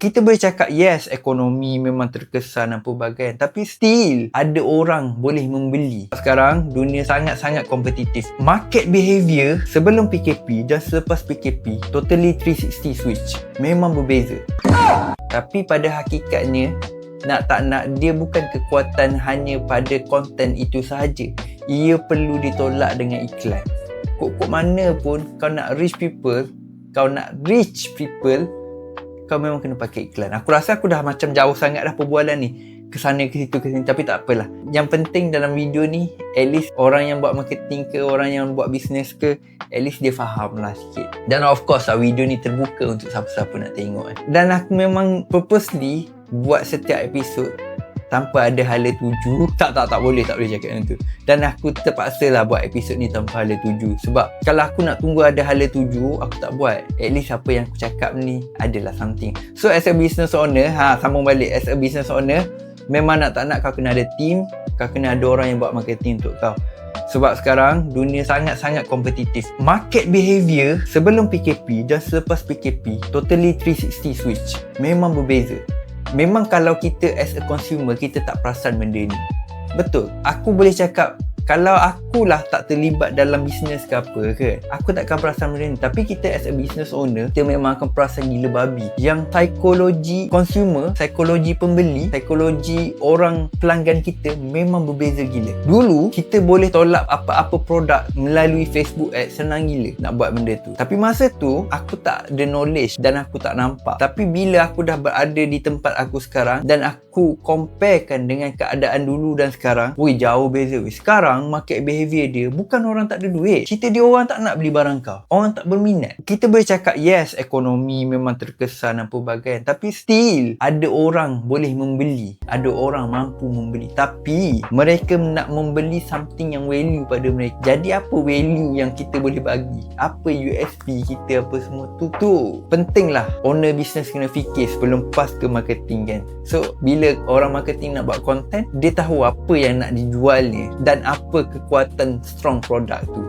Kita boleh cakap yes, ekonomi memang terkesan dan pelbagai, tapi still ada orang boleh membeli. Sekarang dunia sangat-sangat kompetitif. Market behavior sebelum PKP dan selepas PKP totally 360 switch. Memang berbeza. Tapi pada hakikatnya, nak tak nak, dia bukan kekuatan hanya pada konten itu sahaja. Ia perlu ditolak dengan iklan. Kok mana pun kau nak reach people, kau memang kena pakai iklan. Aku rasa aku dah macam jauh sangat dah perbualan ni, ke sana ke situ ke sini, tapi tak apalah. Yang penting dalam video ni, at least orang yang buat marketing ke, orang yang buat bisnes ke, at least dia faham lah sikit. Dan of course lah, video ni terbuka untuk siapa-siapa nak tengok. Dan aku memang purposely buat setiap episod tanpa ada hala tuju. Tak boleh cakap macam tu. Dan aku terpaksa lah buat episod ni tanpa hala tuju. Sebab kalau aku nak tunggu ada hala tuju, aku tak buat. At least apa yang aku cakap ni adalah something. So as a business owner, sambung balik, as a business owner, memang nak tak nak kau kena ada team, kau kena ada orang yang buat marketing untuk kau. Sebab sekarang dunia sangat-sangat kompetitif. Market behavior sebelum PKP dan selepas PKP totally 360 switch. Memang berbeza. Memang kalau kita as a consumer, kita tak perasan benda ni. Betul. Aku boleh cakap, kalau akulah tak terlibat dalam bisnes ke apa ke, aku takkan perasan benda ni. Tapi kita as a business owner, kita memang akan perasan gila babi. Yang psikologi consumer, psikologi pembeli, psikologi orang pelanggan kita memang berbeza gila. Dulu, kita boleh tolak apa-apa produk melalui Facebook Ads, senang gila nak buat benda tu. Tapi masa tu, aku tak ada knowledge dan aku tak nampak. Tapi bila aku dah berada di tempat aku sekarang dan aku comparekan dengan keadaan dulu dan sekarang, jauh beza. Sekarang market behavior dia bukan orang tak ada duit. Cerita dia orang tak nak beli barang kau. Orang tak berminat. Kita boleh cakap yes, ekonomi memang terkesan dan pelbagai, tapi still ada orang boleh membeli. Ada orang mampu membeli. Tapi mereka nak membeli something yang value pada mereka. Jadi apa value yang kita boleh bagi? Apa USP kita, apa semua tu pentinglah. Owner business kena fikir sebelum pas ke marketing kan. So bila orang marketing nak buat content, dia tahu apa yang nak dijualnya dan apa kekuatan strong produk tu.